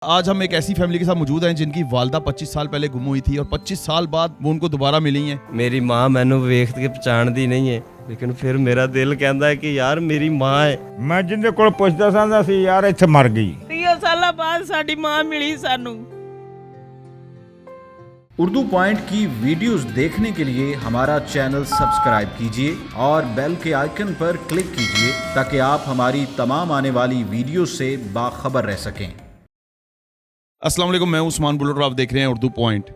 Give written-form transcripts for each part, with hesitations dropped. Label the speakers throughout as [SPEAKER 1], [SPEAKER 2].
[SPEAKER 1] आज हम एक ऐसी फैमिली के साथ मौजूद हैं जिनकी वालदा 25 साल पहले गुम हुई थी और 25 साल बाद वो उनको दोबारा मिली हैं।
[SPEAKER 2] मेरी माँ मैनू वेख के पहचानदी नहीं है, लेकिन फिर मेरा दिल कहता है कि यार मेरी माँ है।
[SPEAKER 3] मैं जिंदे कोल पुछदा सां सी यार इत्थे मर गई।
[SPEAKER 4] 30 साल बाद साडी माँ मिली सानू।
[SPEAKER 5] उर्दू पॉइंट की वीडियोस देखने के लिए हमारा चैनल सब्सक्राइब कीजिए और बेल के आइकन पर क्लिक कीजिए ताकि आप हमारी तमाम आने वाली वीडियो से बाखबर रह सकें।
[SPEAKER 1] अस्सलाम वालेकुम, मैं उस्मान बुल्लट और आप देख रहे हैं उर्दू पॉइंट।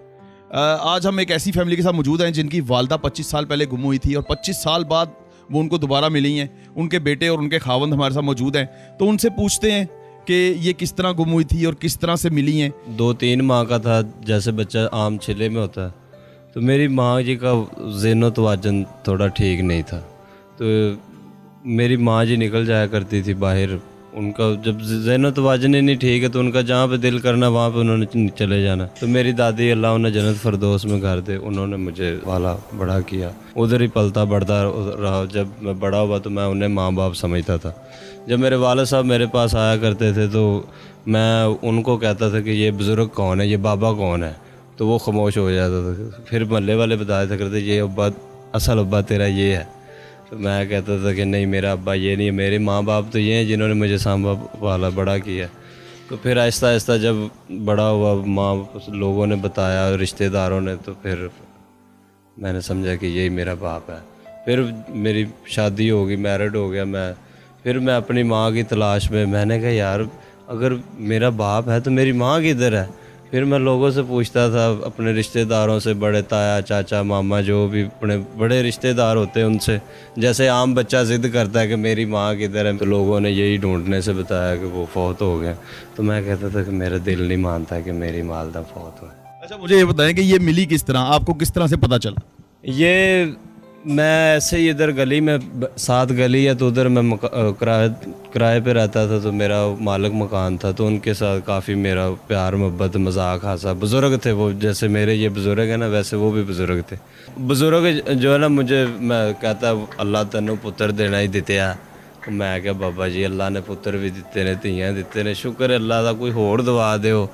[SPEAKER 1] आज हम एक ऐसी फैमिली के साथ मौजूद हैं जिनकी वालदा 25 साल पहले गुम हुई थी और 25 साल बाद वो उनको दोबारा मिली हैं। उनके बेटे और उनके खावंद हमारे साथ मौजूद हैं, तो उनसे पूछते हैं कि ये किस तरह गुम हुई थी और किस तरह से मिली हैं।
[SPEAKER 2] 2-3 माह का था, जैसे बच्चा आम छिले में होता है। तो मेरी माँ जी का ज़हन तवाज़ुन थोड़ा ठीक नहीं था, तो मेरी माँ जी निकल जाया करती थी बाहर। उनका जब ज़हन तवाज़ुन ही नहीं ठीक है तो उनका जहाँ पे दिल करना वहाँ पे उन्होंने चले जाना। तो मेरी दादी अल्लाह उन्हें जन्नत फरदौस में घर दे, उन्होंने मुझे वाला बड़ा किया, उधर ही पलता बढ़ता रहा। जब मैं बड़ा हुआ तो मैं उन्हें माँ बाप समझता था। जब मेरे वालिद साहब मेरे पास आया करते थे तो मैं उनको कहता था कि ये बुज़ुर्ग कौन है, ये बाबा कौन है, तो वो खामोश हो जाता था। फिर मोहल्ले वाले बताया था करते ये अब्बा, असल अब्बा तेरा ये है। तो मैं कहता था कि नहीं, मेरा अब्बा ये नहीं है, मेरे माँ बाप तो ये हैं जिन्होंने मुझे सांभा वाला बड़ा किया। तो फिर आहिस्ता आहिस्ता जब बड़ा हुआ, माँ लोगों ने बताया, रिश्तेदारों ने, तो फिर मैंने समझा कि यही मेरा बाप है। फिर मेरी शादी हो गई, मैरिड हो गया फिर मैं अपनी माँ की तलाश में, मैंने कहा यार अगर मेरा बाप है तो मेरी माँ किधर है। फिर मैं लोगों से पूछता था, अपने रिश्तेदारों से, बड़े ताया चाचा मामा जो भी अपने बड़े रिश्तेदार होते हैं उनसे, जैसे आम बच्चा ज़िद करता है कि मेरी माँ किधर है, तो लोगों ने यही ढूंढने से बताया कि वो फौत हो गए। तो मैं कहता था कि मेरा दिल नहीं मानता कि मेरी वालदा फौत हुआ।
[SPEAKER 1] अच्छा, मुझे ये बताएं कि ये मिली किस तरह, आपको किस तरह से पता चला?
[SPEAKER 2] ये मैं ऐसे ही इधर गली में, 7 गली है तो उधर मैं किराए पे रहता था, तो मेरा मालिक मकान था, तो उनके साथ काफ़ी मेरा प्यार मोहब्बत मजाक हासा। बुज़ुर्ग थे वो, जैसे मेरे ये बुज़ुर्ग है ना वैसे वो भी बुज़ुर्ग थे। बुज़ुर्ग जो है ना, मुझे मैं कहता अल्लाह तेनों पुत्र देना ही दिते है। मैं क्या बाबा जी अल्लाह ने पुत्र भी दिते ने, धीयां दिते ने, शुक्र है अल्लाह का, कोई होर दवा दिओ।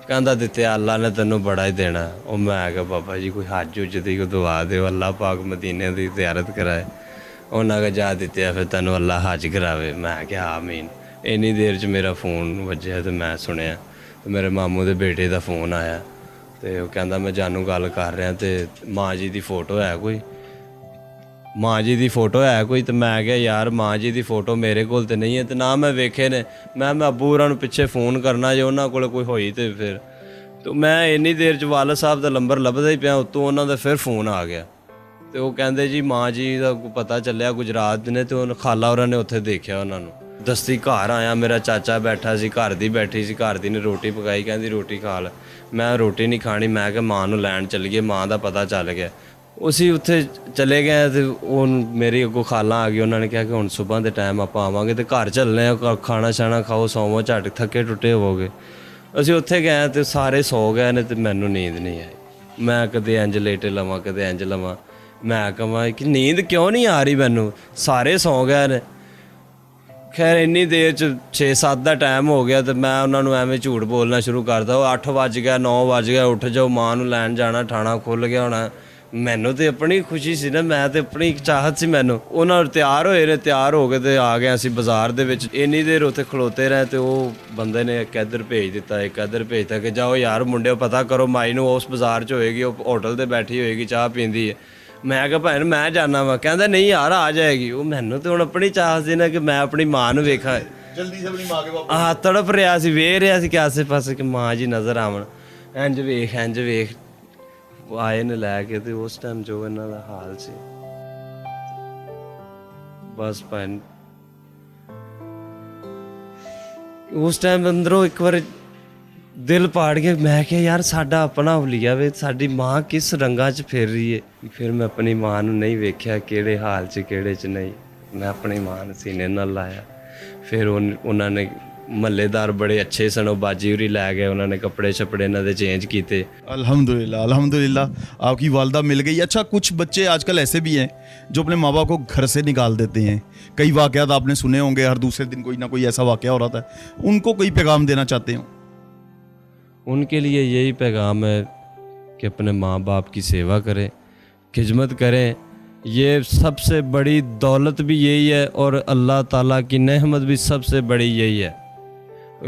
[SPEAKER 2] कहता दिते अल्लाह ने तेनों बड़ा ही देना। और मैं क्या बाबा जी कोई हज हुज दी को दुआ दो, अल्लाह पाक मदीने की ज़ियारत कराए। उन्हें कहा जा दिते फिर तेनों अल्लाह हज करावे। मैं क्या आमीन। इन्नी देर च मेरा फ़ोन वज्जेआ तो मैं सुनिया, तो मेरे मामू के बेटे का फ़ोन आया, तो वह कहता मैं जानू गल कर रहा, तो माँ जी की फ़ोटो है कोई, माँ जी की फ़ोटो है कोई। तो मैं क्या यार माँ जी की फ़ोटो मेरे को तो नहीं है, तो ना मैं वेखे ने। मैं अब्बू होरां पिछे फ़ोन करना जो उन्होंने को कोई होई तो फिर, तो मैं इन्नी देर च वालिद साहब का नंबर लभदा ही पिया, उत्तों उन्होंने फिर फ़ोन आ गया। तो वो कहते जी माँ जी का पता चलिया गुजरात ने, तो खाला होरां ने उत्थे देखा उन्होंने। दस्ती घर आया, मेरा चाचा बैठा सी, घर दी बैठी सी, घर दी ने रोटी पकाई, कहती रोटी खा ले। मैं रोटी नहीं खानी, मैं क्या माँ नूं लैण चलीए, माँ का पता चल गया। उसी उत्थे चले गए, तो मेरी अगों खाला आ गई, उन्होंने कहा कि हुण सुबह के टाइम आप आवांगे, तो घर चलने, खाना शाना खाओ, सौवो, झट थके टुटे होवोगे। असीं उत्थे गए तो सारे सौ गए ने, तो मैनू नींद नहीं आई। मैं कदे इंज लेटे लवां, कदे इंज लवां। मैं कहां कि नींद क्यों नहीं आ रही मैनू, सारे सौ गए ने। खैर इन्नी देर च 6-7 का टाइम हो गया, तो मैं उन्होंने एवं झूठ बोलना शुरू करता। 8 वज गया, 9 वज गया, उठ जाओ माँ नूं लैण जाना, ठाणा खुल गया होना। मैनू तो अपनी खुशी सी ना, मैं तो अपनी चाहत सी। मैनू उन्होंने तैयार होए ने, तैयार हो गए तो आ गए असीं बाज़ार दे विच। इन्नी देर उत्थे खलोते रहे, तो वो बंदे ने एक इधर भेज दिता, एक इधर भेजता कि जाओ यार मुंडिओ पता करो, माई नूं उस बाज़ार च होएगी, वो होटल ते बैठी होएगी, चाह पींदी है। मैं क्या भैन मैं जाना वा, कहता नहीं यार आ जाएगी। वो मैनू तो हुण अपनी चाहत सी ना कि मैं अपनी माँ नूं वेखां,
[SPEAKER 1] जल्दी से अपनी माँ के पास।
[SPEAKER 2] हाँ तड़प रहा सी, वेख रहा सी कि आसे पासे कि माँ जी नज़र आवन, इंज वेख इंज वेख। आए ने लैके, तो उस टाइम जो इन्हां दा हाल से बस भैन उस टाइम अंदरों एक बार दिल पाड़ गया। मैं क्या यार साडा अपना हुलिया वे, साडी माँ किस रंगां च फिर रही है। फिर मैं अपनी माँ नूं नहीं वेख्या किहड़े हाल च किहड़े च नहीं। मैं अपनी माँ नूं सीने नाल लाया। फिर उन्होंने महल्लेदार बड़े अच्छे सन, बाजी उरी लै गए, उन्होंने कपड़े शपड़े इन्हां दे चेंज किए।
[SPEAKER 1] अल्हम्दुलिल्लाह अल्हम्दुलिल्लाह, आपकी वालदा मिल गई। अच्छा, कुछ बच्चे आजकल ऐसे भी हैं जो अपने माँ बाप को घर से निकाल देते हैं। कई वाक़यात आपने सुने होंगे, हर दूसरे दिन कोई ना कोई ऐसा वाक़या हो रहा था। उनको कोई पैगाम देना चाहते हो?
[SPEAKER 2] उनके लिए यही पैगाम है कि अपने माँ बाप की सेवा करें, खिदमत करें। ये सबसे बड़ी दौलत भी यही है और अल्लाह ताला की नेमत भी सबसे बड़ी यही है।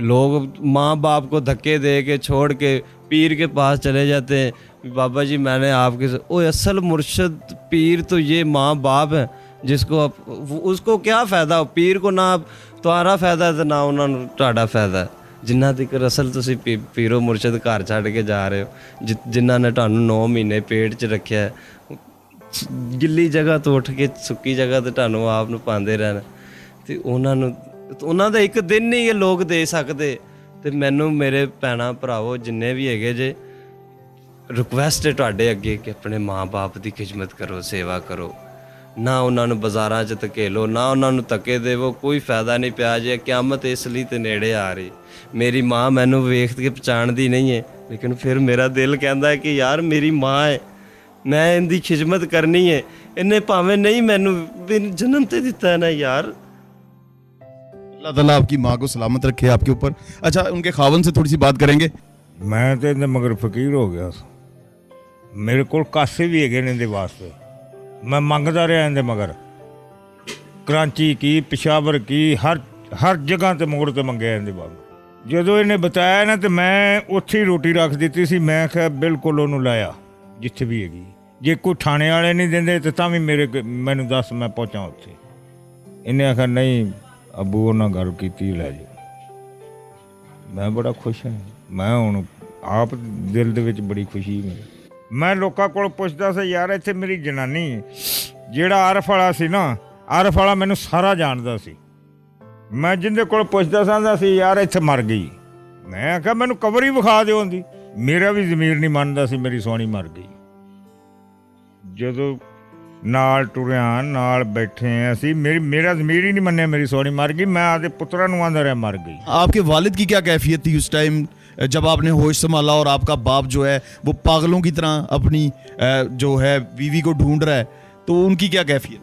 [SPEAKER 2] लोग माँ बाप को धक्के दे के छोड़ के पीर के पास चले जाते हैं, बाबा जी मैंने आपके ओ असल मुर्शद पीर तो ये माँ बाप है, जिसको उसको क्या फ़ायदा, पीर को ना तुम्हारा फ़ायदा तो ना उन्होंने ਤੁਹਾਡਾ फ़ायदा है। जिन्ना तक असल ਤੁਸੀਂ ਪੀਰੋ ਮੁਰਸ਼ਦ ਘਰ ਛੱਡ ਕੇ ਜਾ ਰਹੇ ਹੋ, ਜਿਨ੍ਹਾਂ ਨੇ ਤੁਹਾਨੂੰ 9 ਮਹੀਨੇ ਪੇਟ 'ਚ ਰੱਖਿਆ ਹੈ, ਗਿੱਲੀ ਜਗ੍ਹਾ ਤੋਂ ਉੱਠ ਕੇ ਸੁੱਕੀ ਜਗ੍ਹਾ ਤੇ ਤੁਹਾਨੂੰ ਆਪ ਨੂੰ ਪਾਉਂਦੇ ਰਹਿਣਾ, ਤੇ ਉਹਨਾਂ ਦਾ ਇੱਕ ਦਿਨ ਨਹੀਂ ਇਹ ਲੋਕ ਦੇ ਸਕਦੇ। ਤੇ ਮੈਨੂੰ ਮੇਰੇ ਭੈਣਾਂ ਭਰਾਵੋ ਜਿੰਨੇ ਵੀ ਹੈਗੇ ਜੇ, ਰਿਕੁਐਸਟ ਹੈ ਤੁਹਾਡੇ ਅੱਗੇ ਕਿ ਆਪਣੇ ਮਾਂ-ਬਾਪ ਦੀ ਖਿਦਮਤ ਕਰੋ, ਸੇਵਾ ਕਰੋ, ਨਾ ਉਹਨਾਂ ਨੂੰ ਬਾਜ਼ਾਰਾਂ 'ਚ ਧਕੇਲੋ, ਨਾ ਉਹਨਾਂ ਨੂੰ ਧੱਕੇ ਦੇਵੋ, ਕੋਈ ਫਾਇਦਾ ਨਹੀਂ ਪਿਆ ਜੇ। ਕਿਆਮਤ ਇਸ ਲਈ ਤੇ ਨੇੜੇ ਆ ਰਹੀ। ਮੇਰੀ ਮਾਂ ਮੈਨੂੰ ਵੇਖ ਕੇ ਪਛਾਣਦੀ ਨਹੀਂ ਹੈ, ਲੇਕਿਨ ਫਿਰ ਮੇਰਾ ਦਿਲ ਕਹਿੰਦਾ ਹੈ ਕਿ ਯਾਰ ਮੇਰੀ ਮਾਂ ਹੈ, ਮੈਂ ਇਹਦੀ ਖਿਦਮਤ ਕਰਨੀ ਹੈ। ਇਹਨੇ ਭਾਵੇਂ ਨਹੀਂ ਮੈਨੂੰ ਜਨਮ ਤੇ ਦਿੱਤਾ ਹੈ ਨਾ यार।
[SPEAKER 1] अल्लाह ताला आपकी माँ को सलामत रखे आपके ऊपर। अच्छा, उनके खावन से थोड़ी सी बात करेंगे।
[SPEAKER 3] मैं तो इहदे मगर फकीर हो गया सी। मेरे को कासे भी है इहदे वास्ते, मैं मंगदा रहा इहदे मगर, कराची की पेशावर की हर जगह ते मोड़ ते मंगे इहदे बाबू। ਜਦੋਂ ਇਹਨੇ ਬਤਾਇਆ ਨਾ ਤੇ ਮੈਂ ਉੱਥੇ ਹੀ ਰੋਟੀ ਰੱਖ ਦਿੱਤੀ ਸੀ। ਮੈਂ ਕਿਹਾ ਬਿਲਕੁਲ ਉਹਨੂੰ ਲਾਇਆ ਜਿੱਥੇ ਵੀ ਹੈਗੀ, ਜੇ ਕੋਈ ਥਾਣੇ ਵਾਲੇ ਨਹੀਂ ਦਿੰਦੇ ਤੇ ਤਾਂ ਵੀ ਮੈਨੂੰ ਦੱਸ, ਮੈਂ ਪਹੁੰਚਾਂ ਉੱਥੇ। ਇਹਨੇ ਆਖਿਆ ਨਹੀਂ ਅੱਬੂ ਉਹਨਾਂ ਗੱਲ ਕੀਤੀ, ਲੈ ਜਾਓ। ਮੈਂ ਬੜਾ ਖੁਸ਼ ਹਾਂ। ਮੈਂ ਹੁਣ ਆਪ ਦਿਲ ਦੇ ਵਿੱਚ ਬੜੀ ਖੁਸ਼ੀ ਮੇਰੀ। ਮੈਂ ਲੋਕਾਂ ਕੋਲ ਪੁੱਛਦਾ ਸੀ ਯਾਰ ਇੱਥੇ ਮੇਰੀ ਜਨਾਨੀ ਜਿਹੜਾ ਆਰਫ ਵਾਲਾ ਸੀ ਨਾ, ਆਰਫ ਵਾਲਾ ਮੈਨੂੰ ਸਾਰਾ ਜਾਣਦਾ ਸੀ। ਮੈਂ ਜਿੰਦੇ ਕੋਲ ਪੁੱਛਦਾ ਸਾਂਦਾ ਸੀ ਯਾਰ ਇੱਥੇ ਮਰ ਗਈ, ਮੈਂ ਆਖਿਆ ਮੈਨੂੰ ਕਬਰ ਹੀ ਵਿਖਾ ਦਿਓ ਉਹਦੀ। ਮੇਰਾ ਵੀ ਜ਼ਮੀਰ ਨਹੀਂ ਮੰਨਦਾ ਸੀ ਮੇਰੀ ਸੋਹਣੀ ਮਰ ਗਈ। ਜਦੋਂ ਨਾਲ ਟੁਰਿਆ, ਨਾਲ ਬੈਠੇ ਅਸੀਂ, मेरा ज़मीर ही नहीं मन्ने मेरी सोहनी मर गई। मैं आधे पुत्रा नूं आंदा रहा मर गई।
[SPEAKER 1] आपके वालिद की क्या कैफियत थी उस टाइम जब आपने होश संभाला और आपका बाप जो है वो पागलों की तरह अपनी जो है बीवी को ढूंढ रहा है, तो उनकी क्या कैफियत?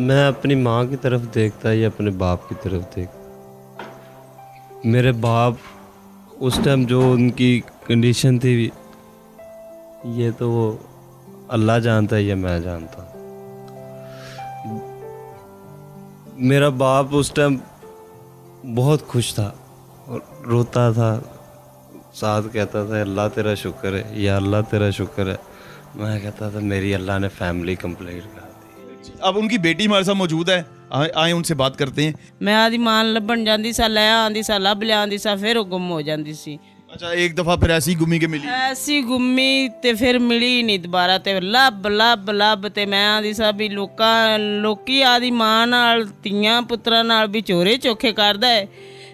[SPEAKER 2] मैं अपनी माँ की तरफ देखता या अपने बाप की तरफ देखता। मेरे बाप उस टाइम जो उनकी कंडीशन थी, ये तो वो अल्लाह जानता है या मैं जानता। मेरा बाप उस टाइम बहुत खुश था और रोता था, साथ कहता था अल्लाह तेरा शुक्र है, या अल्लाह तेरा शुक्र है। मैं कहता था मेरी अल्लाह ने फैमिली कंप्लीट कर दी।
[SPEAKER 1] अब उनकी बेटी हमारे साथ मौजूद है, आए उनसे बात करते हैं।
[SPEAKER 4] मैं आदि मान ਲੱਭਣ ਜਾਂਦੀ ਸਾਂ, ਲੈ ਆਂਦੀ ਸਾਂ, ਲੱਭ ਲਿਆਂਦੀ ਸਾਂ, ਫਿਰ ਉਹ ਗੁੰਮ ਹੋ ਜਾਂਦੀ ਸੀ।
[SPEAKER 1] अच्छा, एक दफा फिर ऐसी गुमी के मिली?
[SPEAKER 4] ਐਸੀ ਗੁੰਮੀ ਤੇ ਫਿਰ ਮਿਲੀ ਨਹੀਂ ਦੁਬਾਰਾ। ਤੇ ਲੱਭ ਲੱਭ ਲੱਭ ਤੇ ਮੈਂ ਆਂਦੀ ਸਾਂ ਵੀ ਲੋਕੀ ਆਦੀ ਮਾਂ ਨਾਲ, ਧੀਆਂ ਪੁੱਤਰਾਂ ਨਾਲ ਵੀ ਚੋਰੇ ਚੋਖੇ ਕਰਦਾ ਹੈ,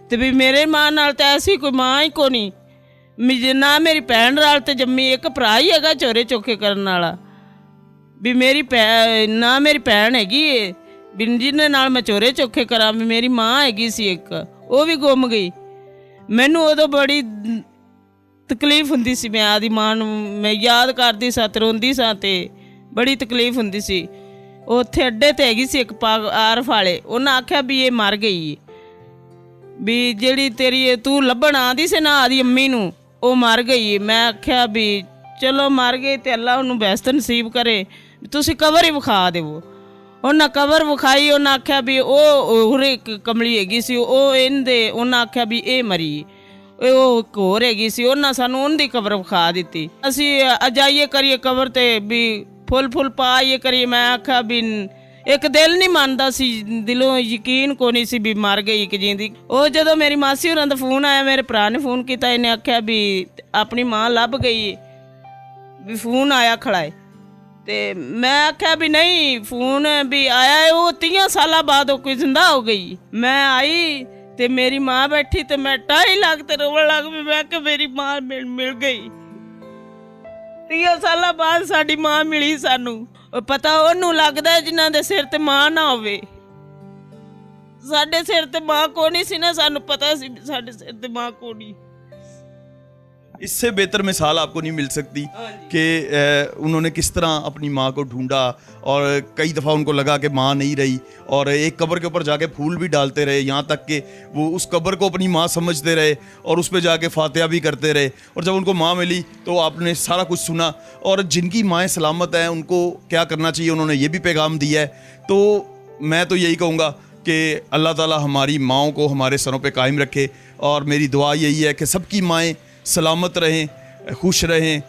[SPEAKER 4] ਤੇ ਵੀ ਮੇਰੇ ਮਾਂ ਨਾਲ ਤਾਂ ਐਸੀ ਕੋਈ ਮਾਂ ਹੀ ਕੋ ਨਹੀਂ। ਨਾ ਮੇਰੀ ਭੈਣ ਨਾਲ ਤੇ ਜੰਮੀ ਇੱਕ ਭਰਾ ਹੀ ਹੈਗਾ ਚੋਰੇ ਚੋਖੇ ਕਰਨ ਵਾਲਾ, ਵੀ ਮੇਰੀ ਨਾ ਮੇਰੀ ਭੈਣ ਹੈਗੀ ਏ ਵੀ ਜਿਹਦੇ ਨਾਲ ਮੈਂ ਚੋਰੇ ਚੋਖੇ ਕਰਾਂ। ਵੀ ਮੇਰੀ ਮਾਂ ਹੈਗੀ ਸੀ ਇੱਕ, ਉਹ ਵੀ ਗੁੰਮ ਗਈ। ਮੈਨੂੰ ਉਦੋਂ ਬੜੀ ਤਕਲੀਫ ਹੁੰਦੀ ਸੀ। ਮੈਂ ਆਦੀ ਮਾਂ ਨੂੰ ਮੈਂ ਯਾਦ ਕਰਦੀ ਸਾਂ ਤੇ ਰੋਂਦੀ ਸਾਂ, ਤੇ ਬੜੀ ਤਕਲੀਫ ਹੁੰਦੀ ਸੀ। ਉੱਥੇ ਅੱਡੇ ਤੇ ਹੈਗੀ ਸੀ ਇੱਕ ਆਰਫ ਵਾਲੇ, ਉਹਨਾਂ ਆਖਿਆ ਵੀ ਇਹ ਮਰ ਗਈ, ਵੀ ਜਿਹੜੀ ਤੇਰੀ ਤੂੰ ਲੱਭਣ ਆਂਦੀ ਸੀ ਨਾ ਆਦੀ ਅੰਮੀ ਨੂੰ, ਉਹ ਮਰ ਗਈ। ਮੈਂ ਆਖਿਆ ਵੀ ਚਲੋ ਮਰ ਗਈ ਤੇ ਅੱਲਾ ਉਹਨੂੰ ਬਹਿਸ਼ਤ ਨਸੀਬ ਕਰੇ, ਤੁਸੀਂ ਕਬਰ ਹੀ ਵਿਖਾ ਦੇਵੋ। ਉਹਨਾਂ ਕਬਰ ਵਿਖਾਈ। ਉਹਨਾਂ ਆਖਿਆ ਵੀ ਉਹ ਹੋਰ ਇੱਕ ਕਮਲੀ ਹੈਗੀ ਸੀ, ਉਹ ਉਹਨਾਂ ਆਖਿਆ ਵੀ ਇਹ ਮਰੀ, ਉਹ ਇੱਕ ਹੋਰ ਹੈਗੀ ਸੀ। ਉਹਨਾਂ ਸਾਨੂੰ ਉਹਦੀ ਕਬਰ ਵਿਖਾ ਦਿੱਤੀ। ਅਸੀਂ ਜਾਈਏ ਕਰੀਏ ਕਬਰ ਤੇ ਵੀ ਫੁੱਲ ਪਾਈਏ ਕਰੀਏ। ਮੈਂ ਆਖਿਆ ਵੀ ਇੱਕ ਦਿਲ ਨਹੀਂ ਮੰਨਦਾ ਸੀ, ਦਿਲੋਂ ਯਕੀਨ ਕੋ ਨਹੀਂ ਸੀ ਵੀ ਮਰ ਗਈ ਕਿ ਜਿੰਦੀ। ਉਹ ਜਦੋਂ ਮੇਰੀ ਮਾਸੀ ਹੋਰਾਂ ਦਾ ਫੋਨ ਆਇਆ, ਮੇਰੇ ਭਰਾ ਨੇ ਫੋਨ ਕੀਤਾ, ਇਹਨੇ ਆਖਿਆ ਵੀ ਆਪਣੀ ਮਾਂ ਲੱਭ ਗਈ, ਵੀ ਫੋਨ ਆਇਆ ਖੜਾ ਹੈ। ਤੇ ਮੈਂ ਆਖਿਆ ਵੀ ਨਹੀਂ ਫੋਨ ਵੀ ਆਇਆ, ਉਹ 30 ਸਾਲਾਂ ਬਾਅਦ ਉਹ ਕੋਈ ਜ਼ਿੰਦਾ ਹੋ ਗਈ। ਮੈਂ ਆਈ ਤੇ ਮੇਰੀ ਮਾਂ ਬੈਠੀ ਤੇ ਮੈਂ ਟਾਈ ਲੱਗ ਤੇ ਰੋਣ ਲੱਗ ਪਈ। ਮੈਂ ਕਿ ਮੇਰੀ ਮਾਂ ਮਿਲ ਗਈ। 30 ਸਾਲਾਂ ਬਾਅਦ ਸਾਡੀ ਮਾਂ ਮਿਲੀ ਸਾਨੂੰ। ਪਤਾ ਉਹਨੂੰ ਲੱਗਦਾ ਜਿਨ੍ਹਾਂ ਦੇ ਸਿਰ ਤੇ ਮਾਂ ਨਾ ਹੋਵੇ। ਸਾਡੇ ਸਿਰ ਤੇ ਮਾਂ ਕੋ ਨਹੀਂ ਸੀ ਨਾ, ਸਾਨੂੰ ਪਤਾ ਸੀ ਸਾਡੇ ਸਿਰ ਤੇ ਮਾਂ ਕੋ ਨਹੀਂ।
[SPEAKER 1] इससे बेहतर मिसाल आपको नहीं मिल सकती कि उन्होंने किस तरह अपनी माँ को ढूंढा और कई दफ़ा उनको लगा कि माँ नहीं रही और एक कब्र के ऊपर जाके फूल भी डालते रहे, यहाँ तक कि वो उस कब्र को अपनी माँ समझते रहे और उस पर जाके फातिहा भी करते रहे। और जब उनको माँ मिली तो आपने सारा कुछ सुना और जिनकी माएँ सलामत हैं उनको क्या करना चाहिए उन्होंने ये भी पैगाम दिया है। तो मैं तो यही कहूँगा कि अल्लाह ताला हमारी माँओं को हमारे सरों पे कायम रखे और मेरी दुआ यही है कि सबकी माएँ सलामत रहें, खुश रहें